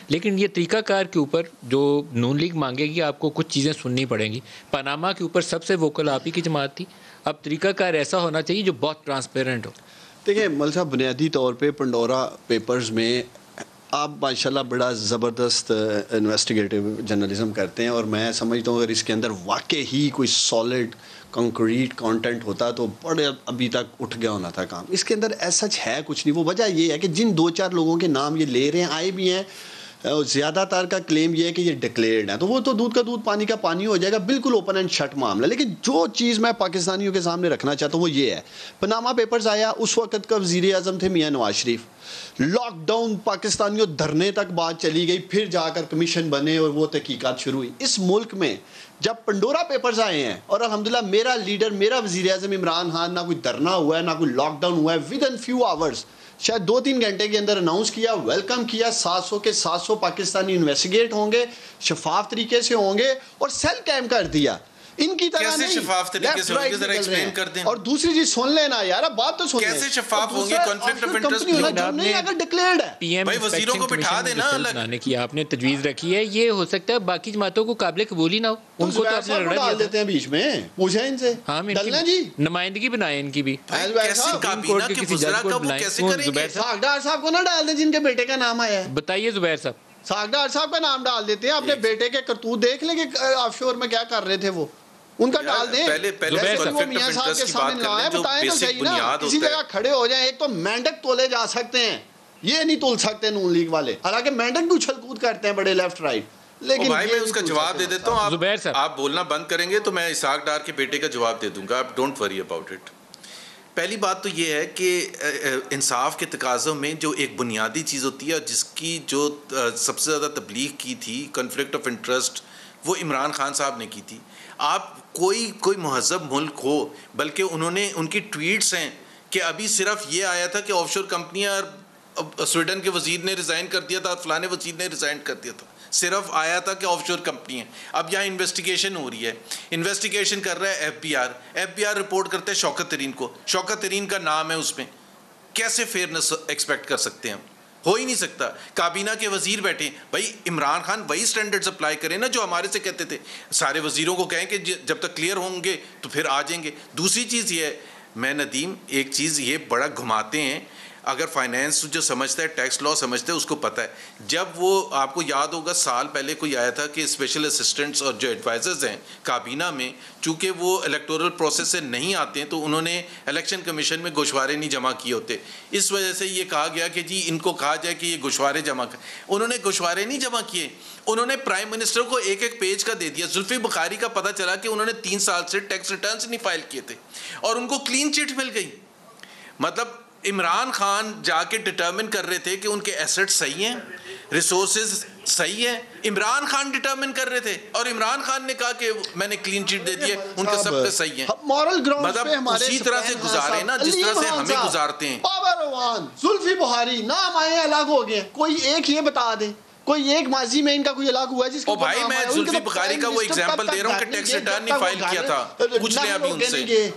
لیکن یہ طریقہ کار کے اوپر جو نون لیگ مانگے گی آپ کو کچھ چیزیں سننی پڑیں گی. پاناما کے اوپر سب سے ووکل آپ ہی کی جماعت تھی. اب طریقہ کار ایسا ہونا چاہیے جو بہت ٹرانسپیرنٹ ہو. دیکھیں مل صاحب, بنیادی طور پہ پنڈورا پیپرز میں آپ ماشاءاللہ بڑا زبردست انویسٹیگیٹو جرنلزم کرتے ہیں, اور میں سمجھتا ہوں اگر اس کے اندر واقعی ہی کوئی سالڈ کنکریٹ کانٹینٹ ہوتا تو بڑے ابھی تک اٹھ گیا ہونا تھا کام. اس کے اندر ایسا ہے کچھ نہیں. وہ وجہ یہ ہے کہ جن 2-4 لوگوں کے نام یہ لے رہے ہیں, آئے بھی ہیں, زیادہ تر کا کلیم یہ ہے کہ یہ ڈکلیئرڈ ہے, تو وہ تو دودھ کا دودھ پانی کا پانی ہو جائے گا, بالکل اوپن اینڈ شٹ معاملہ. لیکن جو چیز میں پاکستانیوں کے سامنے رکھنا چاہتا ہوں وہ یہ ہے, پاناما پیپرز آیا, اس وقت کا وزیر اعظم تھے میاں نواز شریف, لاک ڈاؤن پاکستانیوں دھرنے تک بات چلی گئی, پھر جا کر کمیشن بنے اور وہ تحقیقات شروع ہوئی. اس ملک میں جب پنڈورا پیپرز آئے ہیں, اور الحمدللہ میرا لیڈر, میرا وزیر اعظم عمران خان, نہ کوئی دھرنا ہوا ہے نہ کوئی لاک ڈاؤن ہوا ہے, ود ان فیو آورس شاید 2-3 گھنٹے کے اندر اناؤنس کیا, ویلکم کیا, 700 کے 700 پاکستانی انویسٹیگیٹ ہوں گے, شفاف طریقے سے ہوں گے, اور سیل کیمپ کر دیا. ان کی طرح نہیں, شفاف طریقے سے ہوں گے, ذرا ایکسپلین کر دیں. اور دوسری چیز سن لینا یار, بات تو سن لیں, کیسے شفاف ہوں گے؟ کانفلکٹ آف انٹرسٹ نہیں اگر ڈکلیئرڈ ہے, بھائی وزیروں کو بٹھا دینا بنانے کی آپ نے تجویز رکھی ہے, یہ ہو سکتا ہے باقی جماعتوں کو قابل قبول ہی نہ ہو, ان کو تو اپنے رگڑا ڈال دیتے ہیں بیچ میں, پوچھیں ان سے. ہاں ڈلنا جی, نمائندگی بنائیں ان کی بھی. کابینہ کے وزراء کا وہ کیسے کریں گے؟ ساگڈار صاحب کو نہ ڈال دیں جن کے بیٹے کا نام آیا ہے. بتائیے زبیر صاحب. ساگڈار صاحب کا نام ڈال دیتے ہیں, اپنے بیٹے کے کرتوت دیکھ لیں کہ آف شور میں کیا کر رہے تھے, وہ ان کا ڈال دیں. وہ میاں صاحب کے سامنے لائیں, بتائیں تو صحیح نا, کسی جگہ کھڑے ہو جائیں. ایک تو مینڈک تولے جا سکتے ہیں, یہ نہیں تول سکتے نون لیگ والے, حالانکہ مینڈک بھی اچھل کود کرتے ہیں بڑے لیفٹ رائٹ. لیکن بھائی میں اس کا جواب دے دیتا ہوں, زبیر صاحب آپ بولنا بند کریں گے تو میں اسحاق ڈار کے بیٹے کا جواب دے دوں گا, آپ ڈونٹ وری اباؤٹ اٹ. پہلی بات تو یہ ہے کہ انصاف کے تقاضوں میں جو ایک بنیادی چیز ہوتی ہے, جس کی جو سب سے زیادہ تبلیغ کی تھی کنفلکٹ آف انٹرسٹ, وہ عمران خان صاحب نے کی تھی. آپ کوئی مہذب ملک ہو, بلکہ انہوں نے, ان کی ٹویٹس ہیں کہ ابھی صرف یہ آیا تھا کہ آف شور کمپنیاں, سویڈن کے وزیر نے ریزائن کر دیا تھا, فلانے وزیر نے ریزائن کر دیا تھا, صرف آیا تھا کہ آف شور کمپنی ہیں. اب یہاں انویسٹیگیشن ہو رہی ہے, انویسٹیگیشن کر رہا ہے ایف بی آر رپورٹ کرتے ہیں شوکت ترین کو, شوکت ترین کا نام ہے اس میں. کیسے فیئرنس ایکسپیکٹ کر سکتے ہیں ہم؟ ہو ہی نہیں سکتا. کابینہ کے وزیر بیٹھے, بھائی عمران خان وہی سٹینڈرڈز اپلائی کریں نا جو ہمارے سے کہتے تھے. سارے وزیروں کو کہیں کہ جب تک کلیئر ہوں گے تو پھر آ جائیں گے. دوسری چیز یہ ہے, میں ندیم ایک چیز یہ بڑا گھماتے ہیں, اگر فائنینس جو سمجھتا ہے, ٹیکس لا سمجھتا ہے, اس کو پتہ ہے. جب وہ آپ کو یاد ہوگا سال پہلے کوئی آیا تھا کہ اسپیشل اسسٹنٹس اور جو ایڈوائزرز ہیں کابینہ میں, چونکہ وہ الیکٹورل پروسیس سے نہیں آتے ہیں, تو انہوں نے الیکشن کمیشن میں گوشوارے نہیں جمع کیے ہوتے. اس وجہ سے یہ کہا گیا کہ جی ان کو کہا جائے کہ یہ گوشوارے جمع کریں. انہوں نے گوشوارے نہیں جمع کیے, انہوں نے پرائم منسٹر کو ایک پیج کا دے دیا. زلفی بخاری کا پتہ چلا کہ انہوں نے 3 سال سے ٹیکس ریٹرنز نہیں فائل کیے تھے, اور ان کو کلین چٹ مل گئی. مطلب عمران خان جا کے ڈٹرمن کر رہے تھے کہ ان کے ایسٹ صحیح ہیں, ریسورسز صحیح ہیں. عمران خان ڈٹرمن کر رہے تھے, اور عمران خان نے کہا کہ میں نے کلین چٹ دے دیے, ان کا سب کچھ صحیح ہے. مطلب اسی طرح سے گزارے نا جس طرح سے ہمیں گزارتے ہیں. زلفی بخاری نام آئے الگ ہو گئے, کوئی ایک یہ بتا دیں, کوئی ایک ماضی میں ان کا کوئی الگ ہوا ہے جس کو بھائی میں زلفی بخاری کا وہ ایگزامپل دے رہا ہوں کہ ٹیکس ریٹرن نہیں فائل کیا تھا, پوچھ لیں ابھی ان سے.